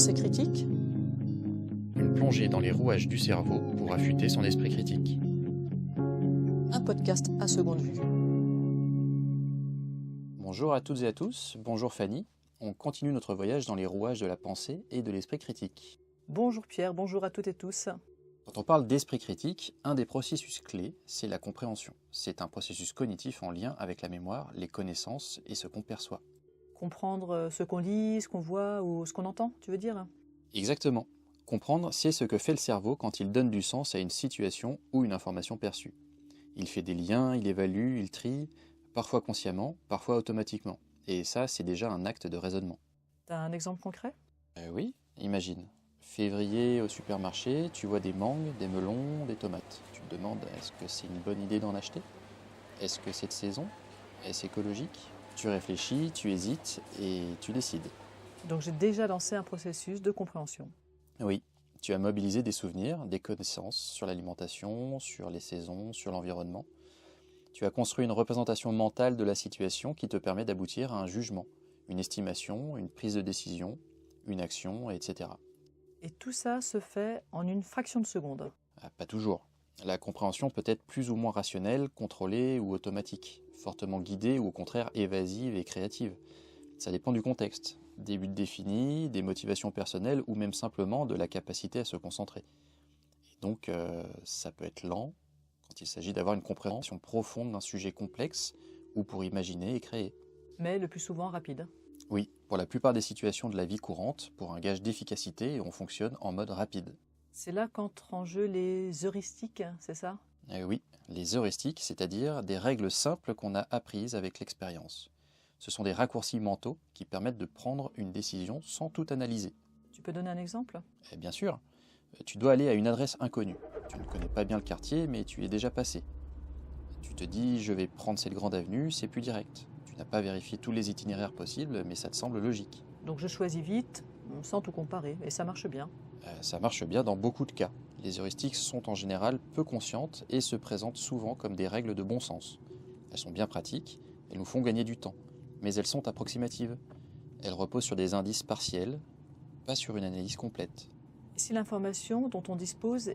pensée critique? Une plongée dans les rouages du cerveau pour affûter son esprit critique. Un podcast à seconde vue. Bonjour à toutes et à tous, bonjour Fanny. On continue notre voyage dans les rouages de la pensée et de l'esprit critique. Bonjour Pierre, bonjour à toutes et tous. Quand on parle d'esprit critique, un des processus clés, c'est la compréhension. C'est un processus cognitif en lien avec la mémoire, les connaissances et ce qu'on perçoit. Comprendre ce qu'on lit, ce qu'on voit ou ce qu'on entend, tu veux dire? Exactement. Comprendre, c'est ce que fait le cerveau quand il donne du sens à une situation ou une information perçue. Il fait des liens, il évalue, il trie, parfois consciemment, parfois automatiquement. Et ça, c'est déjà un acte de raisonnement. T'as un exemple concret? Oui, imagine. Février au supermarché, tu vois des mangues, des melons, des tomates. Tu te demandes, est-ce que c'est une bonne idée d'en acheter? Est-ce que c'est de saison? Est-ce écologique? Tu réfléchis, tu hésites et tu décides. Donc j'ai déjà lancé un processus de compréhension. Oui, tu as mobilisé des souvenirs, des connaissances sur l'alimentation, sur les saisons, sur l'environnement. Tu as construit une représentation mentale de la situation qui te permet d'aboutir à un jugement, une estimation, une prise de décision, une action, etc. Et tout ça se fait en une fraction de seconde. Pas toujours. La compréhension peut être plus ou moins rationnelle, contrôlée ou automatique, fortement guidée ou au contraire évasive et créative. Ça dépend du contexte, des buts définis, des motivations personnelles ou même simplement de la capacité à se concentrer. Et donc ça peut être lent quand il s'agit d'avoir une compréhension profonde d'un sujet complexe ou pour imaginer et créer. Mais le plus souvent rapide. Oui, pour la plupart des situations de la vie courante, pour un gage d'efficacité, on fonctionne en mode rapide. C'est là qu'entrent en jeu les heuristiques, c'est ça? Oui, les heuristiques, c'est-à-dire des règles simples qu'on a apprises avec l'expérience. Ce sont des raccourcis mentaux qui permettent de prendre une décision sans tout analyser. Tu peux donner un exemple? Bien sûr, tu dois aller à une adresse inconnue. Tu ne connais pas bien le quartier, mais tu y es déjà passé. Tu te dis, je vais prendre cette grande avenue, c'est plus direct. Tu n'as pas vérifié tous les itinéraires possibles, mais ça te semble logique. Donc je choisis vite, sans tout comparer, et ça marche bien. Ça marche bien dans beaucoup de cas. Les heuristiques sont en général peu conscientes et se présentent souvent comme des règles de bon sens. Elles sont bien pratiques, elles nous font gagner du temps, mais elles sont approximatives. Elles reposent sur des indices partiels, pas sur une analyse complète. Et si l'information dont on dispose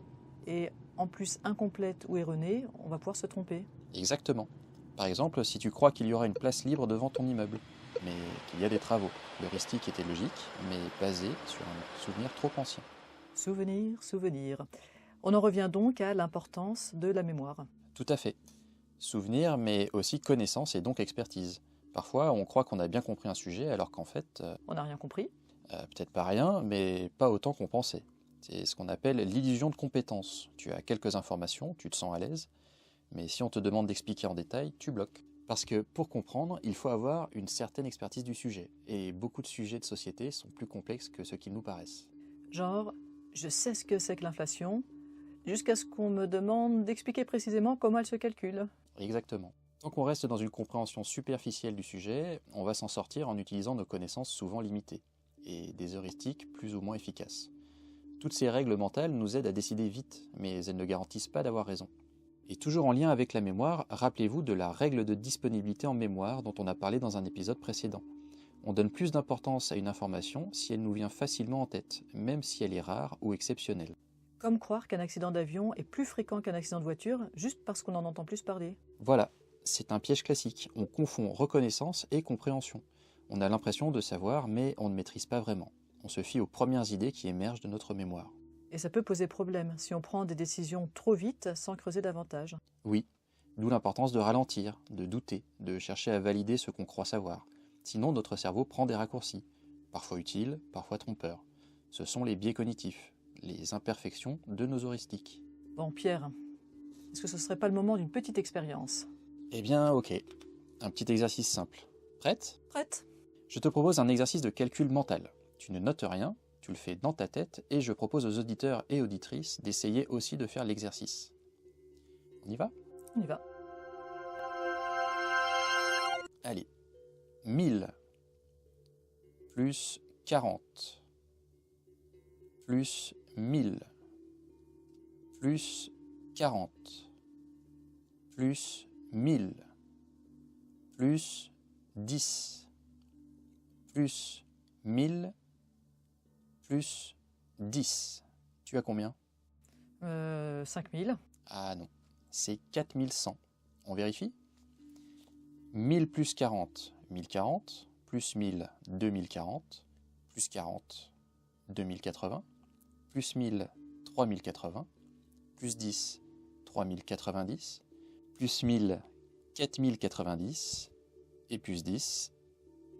est en plus incomplète ou erronée, on va pouvoir se tromper. Exactement. Par exemple, si tu crois qu'il y aura une place libre devant ton immeuble, mais qu'il y a des travaux. L'heuristique était logique, mais basé sur un souvenir trop ancien. Souvenir. On en revient donc à l'importance de la mémoire. Tout à fait. Souvenir, mais aussi connaissance et donc expertise. Parfois, on croit qu'on a bien compris un sujet, alors qu'en fait, On n'a rien compris. peut-être pas rien, mais pas autant qu'on pensait. C'est ce qu'on appelle l'illusion de compétence. Tu as quelques informations, tu te sens à l'aise, mais si on te demande d'expliquer en détail, tu bloques. Parce que pour comprendre, il faut avoir une certaine expertise du sujet, et beaucoup de sujets de société sont plus complexes que ce qu'ils nous paraissent. Genre, je sais ce que c'est que l'inflation, jusqu'à ce qu'on me demande d'expliquer précisément comment elle se calcule. Exactement. Tant qu'on reste dans une compréhension superficielle du sujet, on va s'en sortir en utilisant nos connaissances souvent limitées, et des heuristiques plus ou moins efficaces. Toutes ces règles mentales nous aident à décider vite, mais elles ne garantissent pas d'avoir raison. Et toujours en lien avec la mémoire, rappelez-vous de la règle de disponibilité en mémoire dont on a parlé dans un épisode précédent. On donne plus d'importance à une information si elle nous vient facilement en tête, même si elle est rare ou exceptionnelle. Comme croire qu'un accident d'avion est plus fréquent qu'un accident de voiture juste parce qu'on en entend plus parler. Voilà, c'est un piège classique. On confond reconnaissance et compréhension. On a l'impression de savoir, mais on ne maîtrise pas vraiment. On se fie aux premières idées qui émergent de notre mémoire. Et ça peut poser problème si on prend des décisions trop vite sans creuser davantage. Oui, d'où l'importance de ralentir, de douter, de chercher à valider ce qu'on croit savoir. Sinon, notre cerveau prend des raccourcis, parfois utiles, parfois trompeurs. Ce sont les biais cognitifs, les imperfections de nos heuristiques. Bon Pierre, est-ce que ce serait pas le moment d'une petite expérience? Eh bien, ok. Un petit exercice simple. Prête ? Prête? Je te propose un exercice de calcul mental. Tu ne notes rien, tu le fais dans ta tête et je propose aux auditeurs et auditrices d'essayer aussi de faire l'exercice. On y va ? On y va. Allez. 1000 plus 40 plus 1000 plus 40 plus 1000 plus 10 plus 1000 plus 10. Tu as combien ? 5000. Ah non, c'est 4100. On vérifie ? 1000 plus 40, 1040, plus 1000, 2040, plus 40, 2080, plus 1000, 3080, plus 10, 3090, plus 1000, 4090, et plus 10,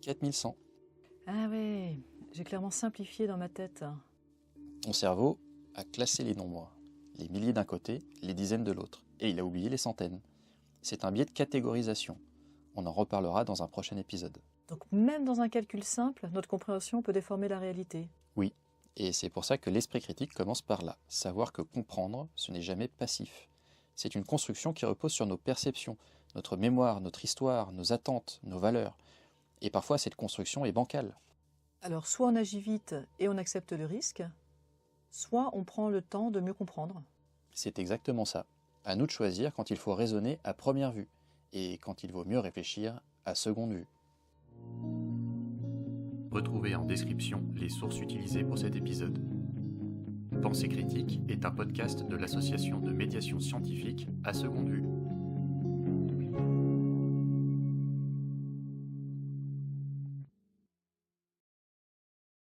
4100. Ah ouais, j'ai clairement simplifié dans ma tête. Ton cerveau a classé les nombres, les milliers d'un côté, les dizaines de l'autre, et il a oublié les centaines. C'est un biais de catégorisation. On en reparlera dans un prochain épisode. Donc même dans un calcul simple, notre compréhension peut déformer la réalité. Oui, et c'est pour ça que l'esprit critique commence par là. Savoir que comprendre, ce n'est jamais passif. C'est une construction qui repose sur nos perceptions, notre mémoire, notre histoire, nos attentes, nos valeurs. Et parfois, cette construction est bancale. Alors soit on agit vite et on accepte le risque, soit on prend le temps de mieux comprendre. C'est exactement ça. À nous de choisir quand il faut raisonner à première vue et quand il vaut mieux réfléchir à seconde vue. Retrouvez en description les sources utilisées pour cet épisode. Pensée critique est un podcast de l'association de médiation scientifique à seconde vue.